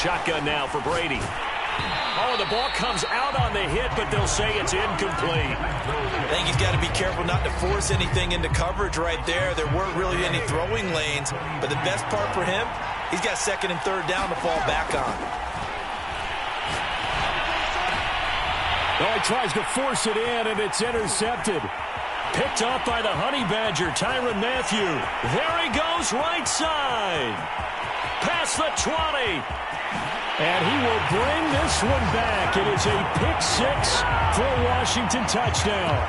shotgun now for Brady. Oh, the ball comes out on the hit, but they'll say it's incomplete. I think he's got to be careful not to force anything into coverage right there. There weren't really any throwing lanes, but the best part for him, he's got second and third down to fall back on. Oh, he tries to force it in, and it's intercepted. Picked off by the Honey Badger, Tyrann Mathieu. There he goes, right side. Past the 20. And he will bring this one back. It is a pick six for a Washington touchdown.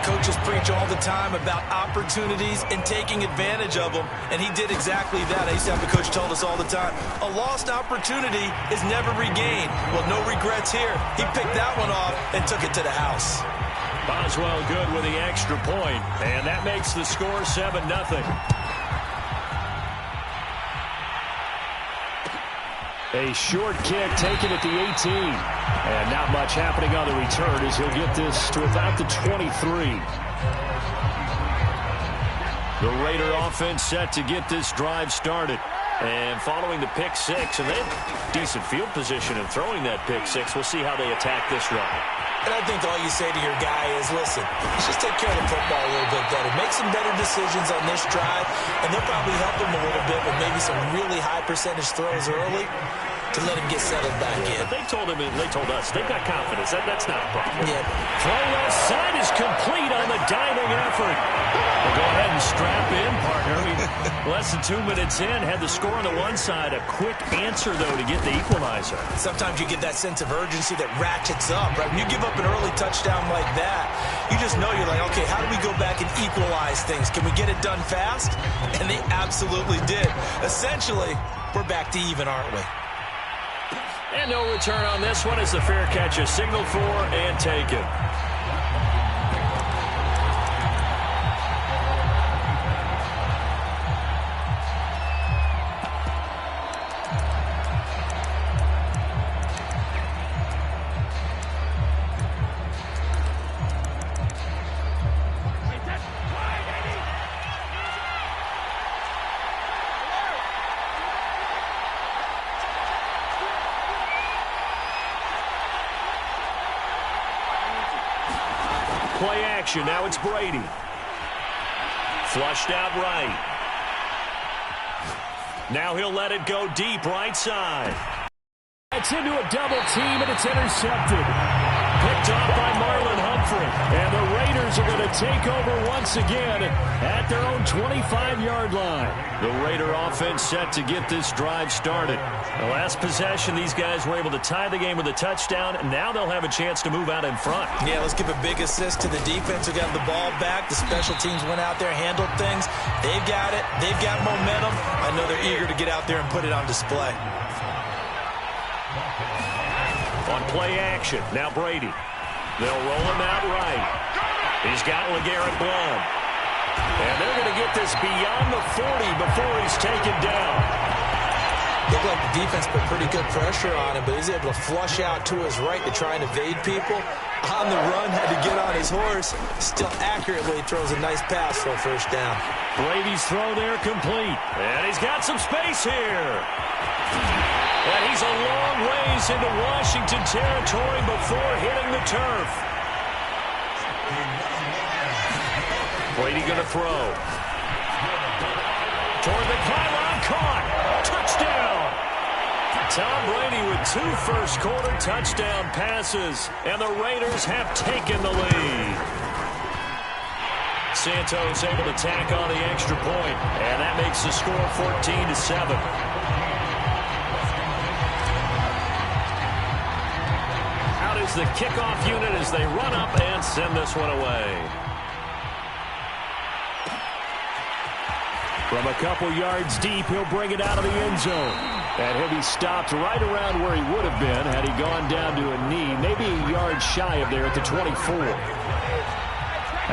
Coaches preach all the time about opportunities and taking advantage of them, and he did exactly that. I used to have a coach tell us all the time, a lost opportunity is never regained. Well, no regrets here. He picked that one off and took it to the house. Boswell good with the extra point, and that makes the score 7-0. A short kick taken at the 18. And not much happening on the return as he'll get this to about the 23. The Raider offense set to get this drive started. And following the pick six, and they have decent field position in throwing that pick six. We'll see how they attack this drive. And I think all you say to your guy is, listen, let's just take care of the football a little bit better. Make some better decisions on this drive, and they'll probably help him a little bit with maybe some really high percentage throws early to let him get settled back in. They told him, and they told us, they've got confidence. That's not a problem. Yeah. Throw left side is complete on the diving effort. Well, go ahead and strap in, partner. I mean, less than 2 minutes in, had the score on the one side. A quick answer, though, to get the equalizer. Sometimes you get that sense of urgency that ratchets up, right? When you give up an early touchdown like that, you just know you're like, okay, how do we go back and equalize things? Can we get it done fast? And they absolutely did. Essentially, we're back to even, aren't we? And no return on this one as the fair catch is signaled for and taken. Play action. Now it's Brady. Flushed out right. Now he'll let it go deep right side. It's into a double team, and it's intercepted. Picked off by Marlon Humphrey. And the Raiders are going to take over once again at their own 25-yard line. The Raider offense set to get this drive started. The last possession, these guys were able to tie the game with a touchdown, and now they'll have a chance to move out in front. Yeah, let's give a big assist to the defense who got the ball back. The special teams went out there, handled things. They've got it. They've got momentum. I know they're eager to get out there and put it on display. On play action, now Brady. They'll roll him out right. He's got LeGarrette Blount. And they're going to get this beyond the 40 before he's taken down. Looked like the defense put pretty good pressure on him, but he's able to flush out to his right to try and evade people. On the run, had to get on his horse. Still accurately throws a nice pass for a first down. Brady's throw there complete. And he's got some space here. And he's a long ways into Washington territory before hitting the turf. Brady going to throw. Toward the pylon, caught. Touchdown. Tom Brady with 2 first-quarter touchdown passes. And the Raiders have taken the lead. Santos able to tack on the extra point. And that makes the score 14-7. The kickoff unit as they run up and send this one away. From a couple yards deep, he'll bring it out of the end zone. And he'll be stopped right around where he would have been had he gone down to a knee, maybe a yard shy of there at the 24.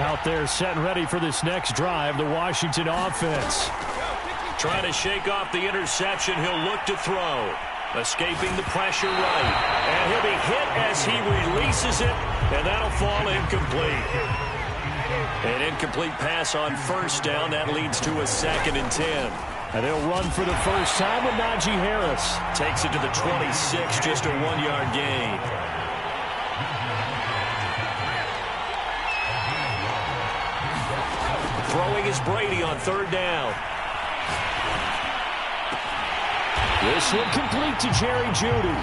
Out there set and ready for this next drive, the Washington offense. Trying to shake off the interception, he'll look to throw. Escaping the pressure right. And he'll be hit as he releases it, and that'll fall incomplete. An incomplete pass on first down. That leads to a 2nd and 10. And they'll run for the first time with Najee Harris. Takes it to the 26, just a 1-yard gain. Throwing is Brady on 3rd down. This one complete to Jerry Jeudy.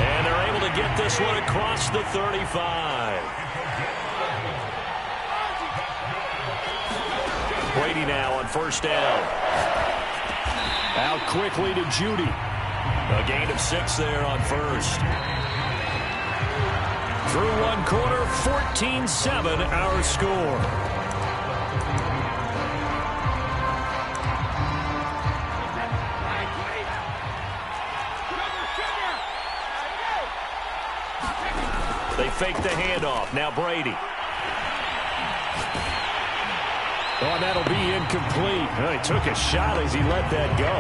And they're able to get this one across the 35. Brady now on 1st down. Out quickly to Jeudy. A gain of 6 there on 1st. Through 1 quarter, 14-7 our score. They fake the handoff. Now Brady. Oh, and that'll be incomplete. Well, he took a shot as he let that go.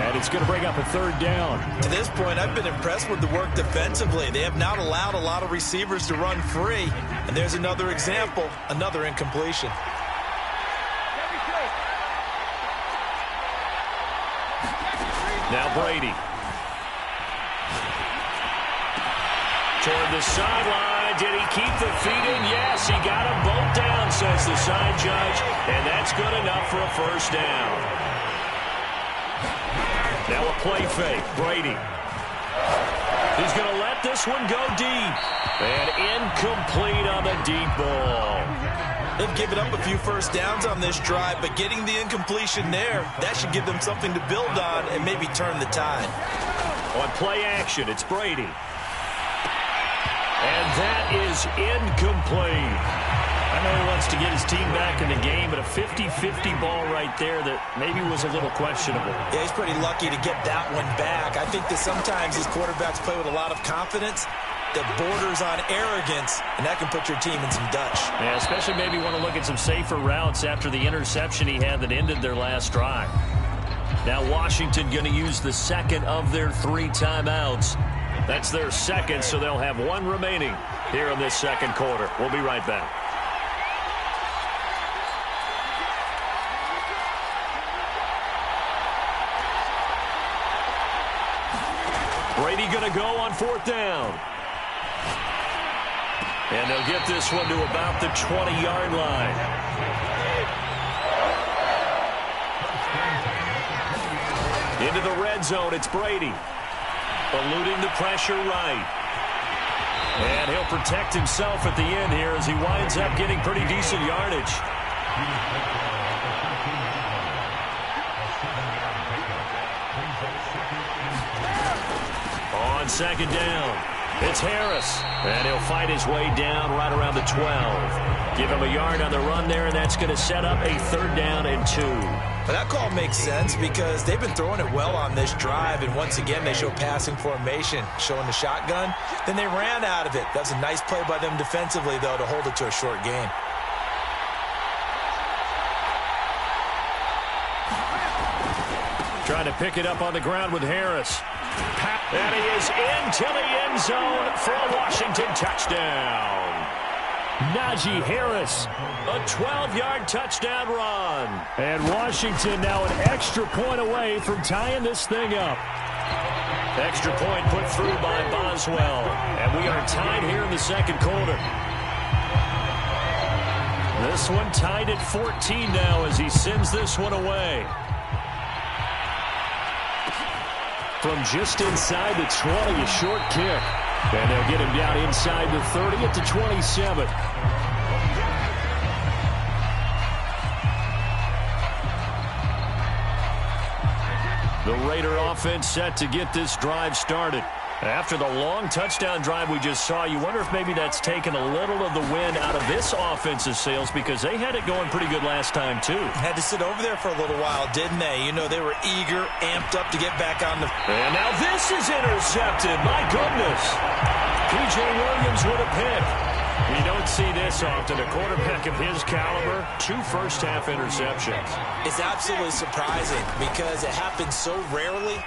And it's going to bring up a 3rd down. To this point, I've been impressed with the work defensively. They have not allowed a lot of receivers to run free. And there's another example, another incompletion. Now Brady. Toward the sideline. Did he keep the feet in? Yes, he got them both down, says the side judge. And that's good enough for a 1st down. Now a play fake. Brady. He's going to let this one go deep. And incomplete on the deep ball. They've given up a few 1st downs on this drive, but getting the incompletion there, that should give them something to build on and maybe turn the tide. On play action, it's Brady. And that is incomplete. I know he wants to get his team back in the game, but a 50-50 ball right there that maybe was a little questionable. Yeah, he's pretty lucky to get that one back. I think that sometimes these quarterbacks play with a lot of confidence that borders on arrogance, and that can put your team in some Dutch. Yeah, especially maybe want to look at some safer routes after the interception he had that ended their last drive. Now Washington going to use the 2nd of their 3 timeouts. That's their 2nd, so they'll have 1 remaining here in this 2nd quarter. We'll be right back. Brady going to go on 4th down. And they'll get this one to about the 20-yard line. Into the red zone, it's Brady. Eluding the pressure right. And he'll protect himself at the end here as he winds up getting pretty decent yardage. On 2nd down, it's Harris. And he'll fight his way down right around the 12. Give him a yard on the run there, and that's going to set up a 3rd down and 2. But that call makes sense because they've been throwing it well on this drive, and once again they show passing formation, showing the shotgun. Then they ran out of it. That was a nice play by them defensively, though, to hold it to a short gain. Trying to pick it up on the ground with Harris. And he is into the end zone for a Washington touchdown. Najee Harris, a 12-yard touchdown run. And Washington now an extra point away from tying this thing up. Extra point put through by Boswell. And we are tied here in the 2nd quarter. This one tied at 14 now as he sends this one away. From just inside the 20, a short kick. And they'll get him down inside the 30 at the 27. The Raider offense set to get this drive started. After the long touchdown drive we just saw, you wonder if maybe that's taken a little of the wind out of this offensive sails because they had it going pretty good last time, too. Had to sit over there for a little while, didn't they? You know, they were eager, amped up to get back on the... And now this is intercepted. My goodness. P.J. Williams with a pick. You don't see this often. A quarterback of his caliber, 2 first-half interceptions. It's absolutely surprising because it happens so rarely.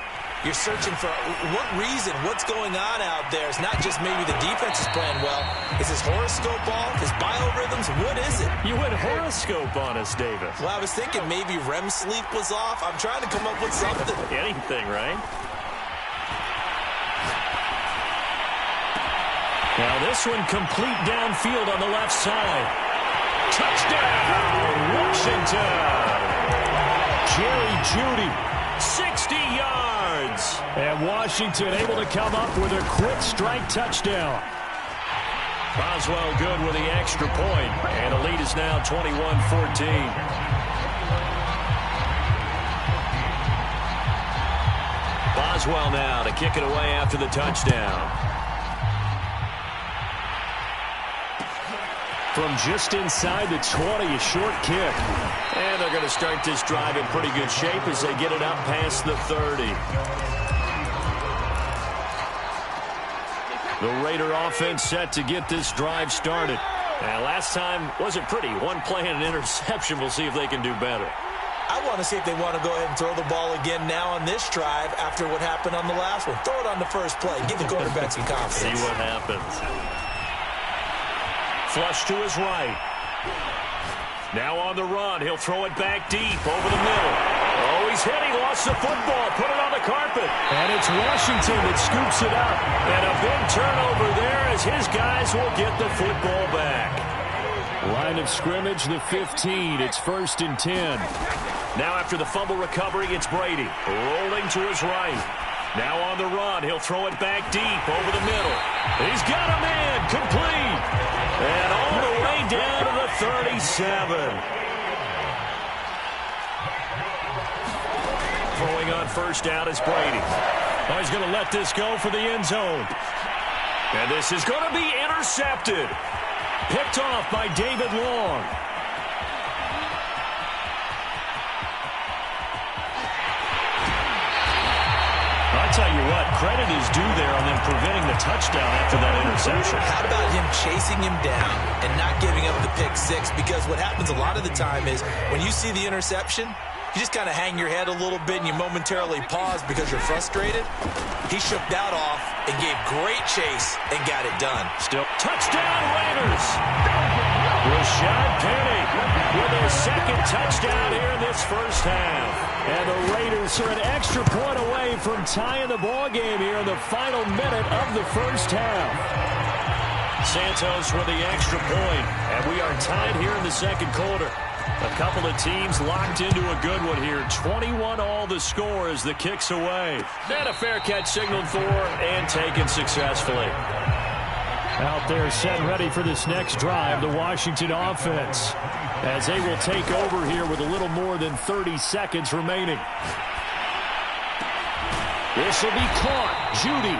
You're searching for what reason, what's going on out there. It's not just maybe the defense is playing well. Is his horoscope off? His biorhythms? What is it? You went horoscope on us, Davis. Well, I was thinking maybe REM sleep was off. I'm trying to come up with something. Anything, right? Now this one complete downfield on the left side. Touchdown, Washington! Jerry Jeudy, 60 yards. And Washington able to come up with a quick strike touchdown. Boswell good with the extra point. And the lead is now 21-14. Boswell now to kick it away after the touchdown. From just inside the 20, a short kick. And they're going to start this drive in pretty good shape as they get it up past the 30. The Raider offense set to get this drive started. And last time wasn't pretty. One play and an interception. We'll see if they can do better. I want to see if they want to go ahead and throw the ball again now on this drive after what happened on the last one. Throw it on the first play. Give the quarterback some confidence. See what happens. Flush to his right. Now on the run. He'll throw it back deep over the middle. Oh, he's hit. He lost the football. Put it on the carpet. And it's Washington that scoops it up. And a big turnover there as his guys will get the football back. Line of scrimmage, the 15. It's 1st and 10. Now after the fumble recovery, it's Brady. Rolling to his right. Now on the run. He'll throw it back deep over the middle. He's got a man. Complete. And all the way down to the 37. Throwing on first down is Brady. Oh, he's going to let this go for the end zone. And this is going to be intercepted. Picked off by David Long. I'll tell you what, credit is due there on them preventing the touchdown after that interception. How about him chasing him down and not giving up the pick six? Because what happens a lot of the time is when you see the interception, you just kind of hang your head a little bit and you momentarily pause because you're frustrated. He shook that off and gave great chase and got it done. Still touchdown Raiders. Rashad Penny with their second touchdown here in this first half. And the Raiders are an extra point away from tying the ball game here in the final minute of the first half. Santos with the extra point, and we are tied here in the second quarter. A couple of teams locked into a good one here. 21-all the score as the kick's away. And a fair catch signaled for and taken successfully. Out there set and ready for this next drive, the Washington offense, as they will take over here with a little more than 30 seconds remaining. This will be caught. Jeudy.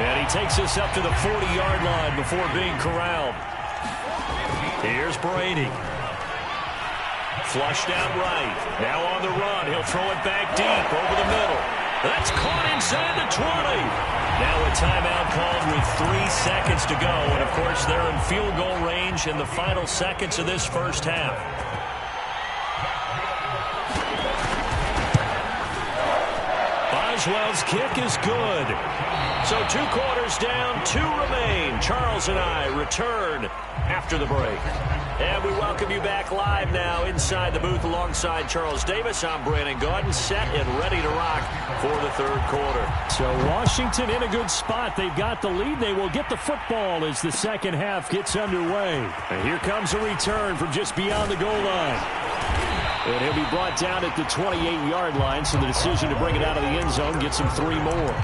And he takes us up to the 40-yard line before being corralled. Here's Brady. Flush down right. Now on the run. He'll throw it back deep over the middle. That's caught inside the 20. Now a timeout called with 3 seconds to go. And, of course, they're in field goal range in the final seconds of this first half. Boswell's kick is good. So 2 quarters down, 2 remain. Charles and I return after the break. And we welcome you back live now inside the booth alongside Charles Davis. I'm Brandon Gaudin, set and ready to rock for the third quarter. So Washington in a good spot. They've got the lead. They will get the football as the second half gets underway. And here comes a return from just beyond the goal line. And he'll be brought down at the 28-yard line, so the decision to bring it out of the end zone gets him 3 more.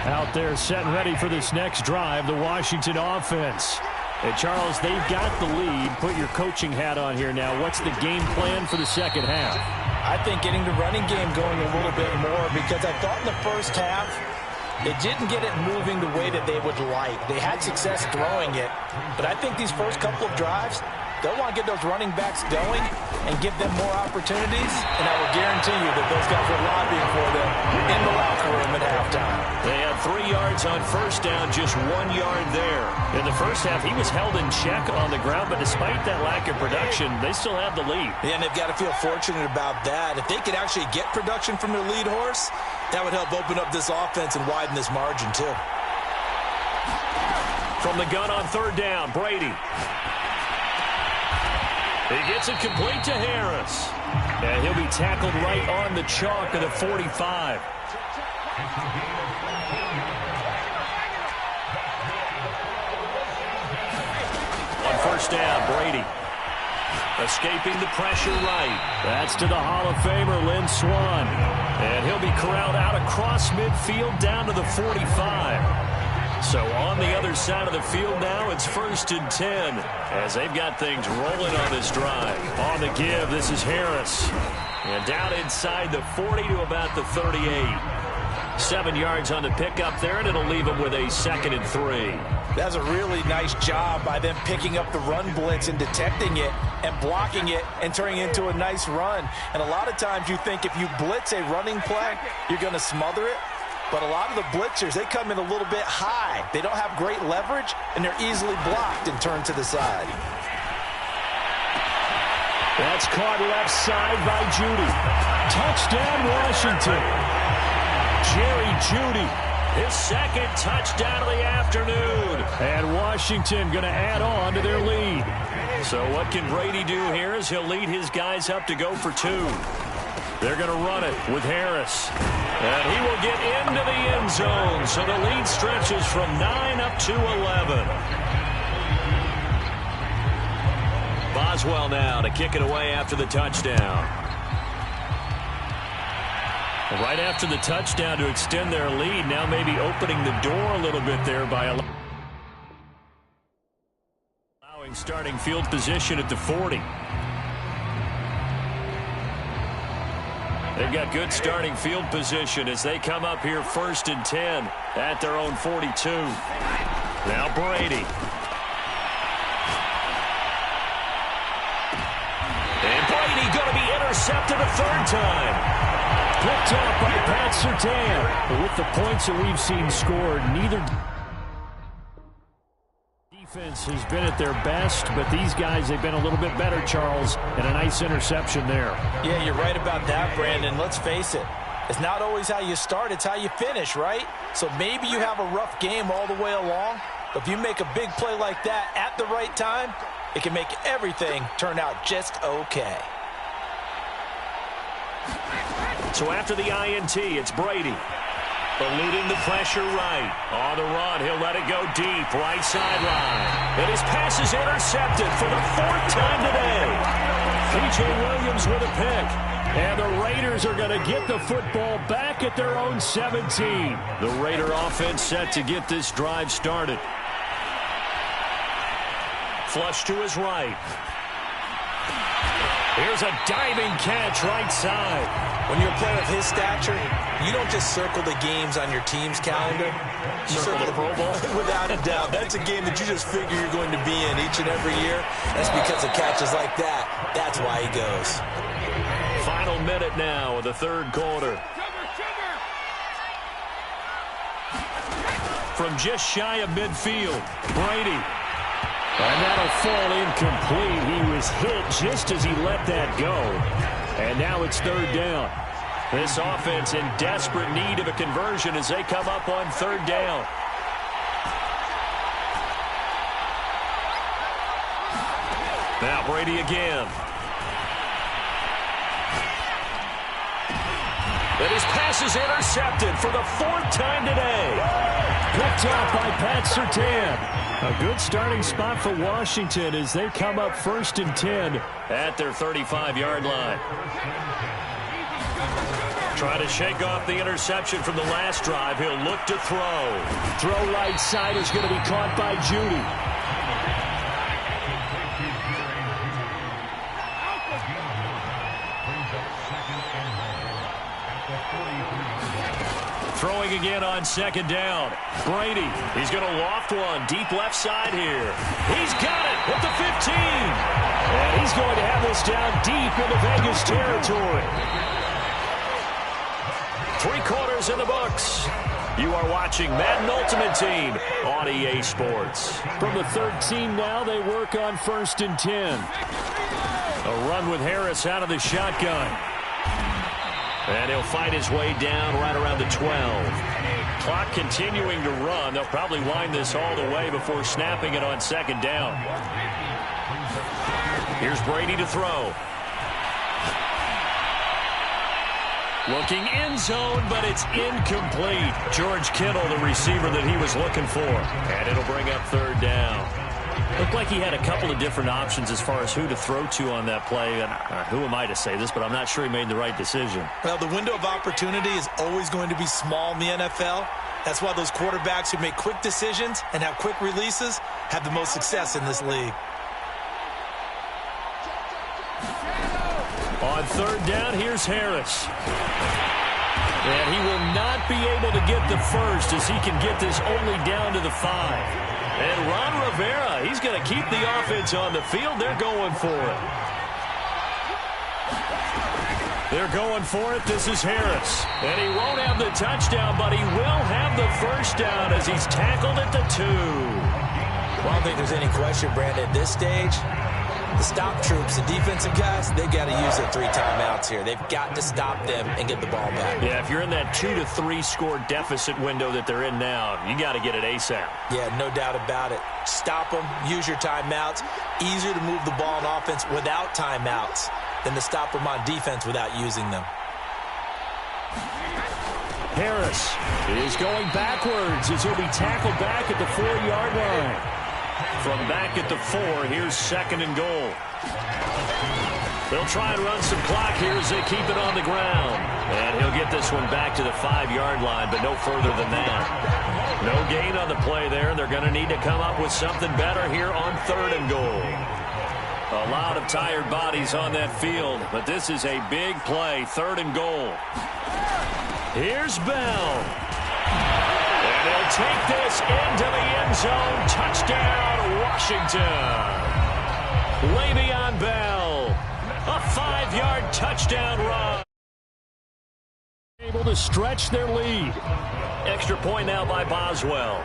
Out there set and ready for this next drive, the Washington offense. And Charles, they've got the lead. Put your coaching hat on here now. What's the game plan for the second half? I think getting the running game going a little bit more, because I thought in the first half they didn't get it moving the way that they would like. They had success throwing it, but I think these first couple of drives, they'll want to get those running backs going and give them more opportunities, and I will guarantee you that those guys are lobbying for them in the locker room at halftime. They had up 3 yards on first down, just 1 yard there. In the first half, he was held in check on the ground, but despite that lack of production, they still have the lead. Yeah, and they've got to feel fortunate about that. If they could actually get production from their lead horse, that would help open up this offense and widen this margin, too. From the gun on third down, Brady. He gets it complete to Harris. And he'll be tackled right on the chalk of the 45. On first down, Brady. Escaping the pressure right. That's to the Hall of Famer, Lynn Swann. And he'll be corralled out across midfield down to the 45. So on the other side of the field now, it's 1st and 10 as they've got things rolling on this drive. On the give, this is Harris. And down inside the 40 to about the 38. 7 yards on the pickup there, and it'll leave them with a 2nd and 3. That's a really nice job by them picking up the run blitz and detecting it and blocking it and turning it into a nice run. And a lot of times you think if you blitz a running play, you're going to smother it. But a lot of the blitzers, they come in a little bit high. They don't have great leverage, and they're easily blocked and turned to the side. That's caught left side by Jeudy. Touchdown, Washington. Jerry Jeudy, his 2nd touchdown of the afternoon. And Washington going to add on to their lead. So what can Brady do here as he'll lead his guys up to go for 2. They're going to run it with Harris. And he will get into the end zone. So the lead stretches from 9 up to 11. Boswell now to kick it away after the touchdown. Right after the touchdown to extend their lead, now maybe opening the door a little bit there by allowing starting field position at the 40. They've got good starting field position as they come up here 1st and 10 at their own 42. Now Brady. And Brady going to be intercepted a 3rd time. Picked up by Pat Surtain. But with the points that we've seen scored, neither defense has been at their best, but these guys, they've been a little bit better, Charles, and a nice interception there. Yeah, you're right about that, Brandon. Let's face it. It's not always how you start, it's how you finish, right? So maybe you have a rough game all the way along, but if you make a big play like that at the right time, it can make everything turn out just okay. So after the INT, it's Brady. Eluding the pressure right. On the run, he'll let it go deep. Right sideline. And his pass is intercepted for the 4th time today. P.J. Williams with a pick. And the Raiders are going to get the football back at their own 17. The Raider offense set to get this drive started. Flush to his right. Here's a diving catch right side. When you're a player of his stature, you don't just circle the games on your team's calendar. You circle the Pro Bowl. Without a doubt. That's a game that you just figure you're going to be in each and every year. That's because of catches like that. That's why he goes. Final minute now of the 3rd quarter. From just shy of midfield, Brady. And that'll fall incomplete. He was hit just as he let that go. And now it's 3rd down. This offense in desperate need of a conversion as they come up on 3rd down. Now Brady again. And his pass is intercepted for the 4th time today. Picked up by Pat Surtain. A good starting spot for Washington as they come up 1st and 10 at their 35-yard line. Trying to shake off the interception from the last drive. He'll look to throw. Throw right side is going to be caught by Jeudy. Throwing again on 2nd down. Brady, he's going to loft one deep left side here. He's got it at the 15. And he's going to have this down deep into Vegas territory. 3 quarters in the books. You are watching Madden Ultimate Team on EA Sports. From the 13 now, they work on 1st and 10. A run with Harris out of the shotgun. And he'll fight his way down right around the 12. Clock continuing to run. They'll probably wind this all the way before snapping it on 2nd down. Here's Brady to throw. Looking end zone, but it's incomplete. George Kittle, the receiver that he was looking for. And it'll bring up 3rd down. Looked like he had a couple of different options as far as who to throw to on that play. And who am I to say this, but I'm not sure he made the right decision. Well, the window of opportunity is always going to be small in the NFL. That's why those quarterbacks who make quick decisions and have quick releases have the most success in this league. On 3rd down, here's Harris. And he will not be able to get the first as he can get this only down to the 5. And Ron Rivera, he's going to keep the offense on the field. They're going for it. They're going for it. This is Harris. And he won't have the touchdown, but he will have the first down as he's tackled at the 2. Well, I don't think there's any question, Brandon, at this stage. The stop troops, the defensive guys, they've got to use their 3 timeouts here. They've got to stop them and get the ball back. Yeah, if you're in that 2 to 3 score deficit window that they're in now, you got to get it ASAP. Yeah, no doubt about it. Stop them, use your timeouts. Easier to move the ball on offense without timeouts than to stop them on defense without using them. Harris is going backwards as he'll be tackled back at the 4-yard line. From back at the 4, here's 2nd and goal. They'll try and run some clock here as they keep it on the ground. And he'll get this one back to the 5-yard line, but no further than that. No gain on the play there. They're going to need to come up with something better here on 3rd and goal. A lot of tired bodies on that field, but this is a big play. 3rd and goal. Here's Bell. And he'll take this into the end zone. Touchdown, Washington. Le'Veon Bell. A 5-yard touchdown run. Able to stretch their lead. Extra point now by Boswell.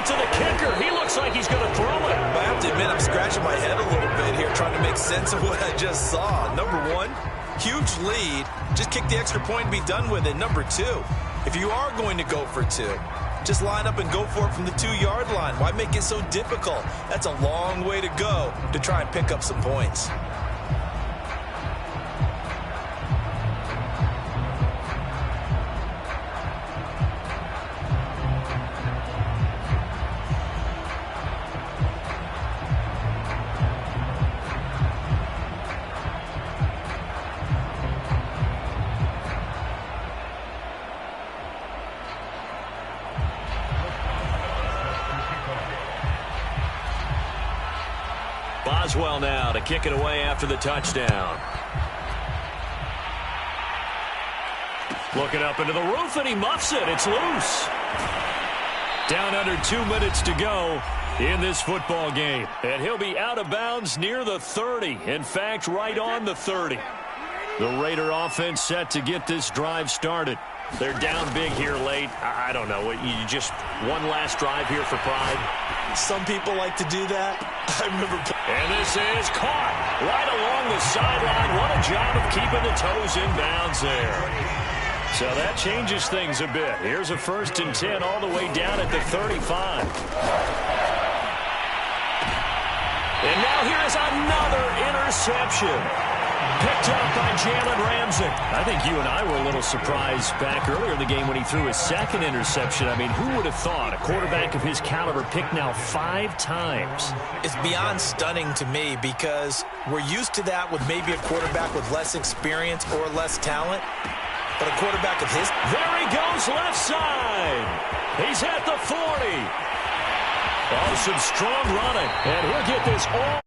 To the kicker. He looks like he's going to throw it. I have to admit, I'm scratching my head a little bit here trying to make sense of what I just saw. Number 1, huge lead. Just kick the extra point and be done with it. Number 2, if you are going to go for 2, just line up and go for it from the 2-yard line. Why make it so difficult? That's a long way to go to try and pick up some points. Boswell now to kick it away after the touchdown. Looking up into the roof, and he muffs it. It's loose. Down under 2 minutes to go in this football game. And he'll be out of bounds near the 30. In fact, right on the 30. The Raider offense set to get this drive started. They're down big here late. I don't know. You just one last drive here for pride. Some people like to do that. I remember. And this is caught right along the sideline. What a job of keeping the toes in bounds there. So that changes things a bit. Here's a 1st and 10 all the way down at the 35. And now here is another interception. Picked up by Jalen Ramsey. I think you and I were a little surprised back earlier in the game when he threw his 2nd interception. I mean, who would have thought a quarterback of his caliber picked now 5 times? It's beyond stunning to me because we're used to that with maybe a quarterback with less experience or less talent. But a quarterback of his... There he goes left side. He's at the 40. Oh, some strong running. And he'll get this all...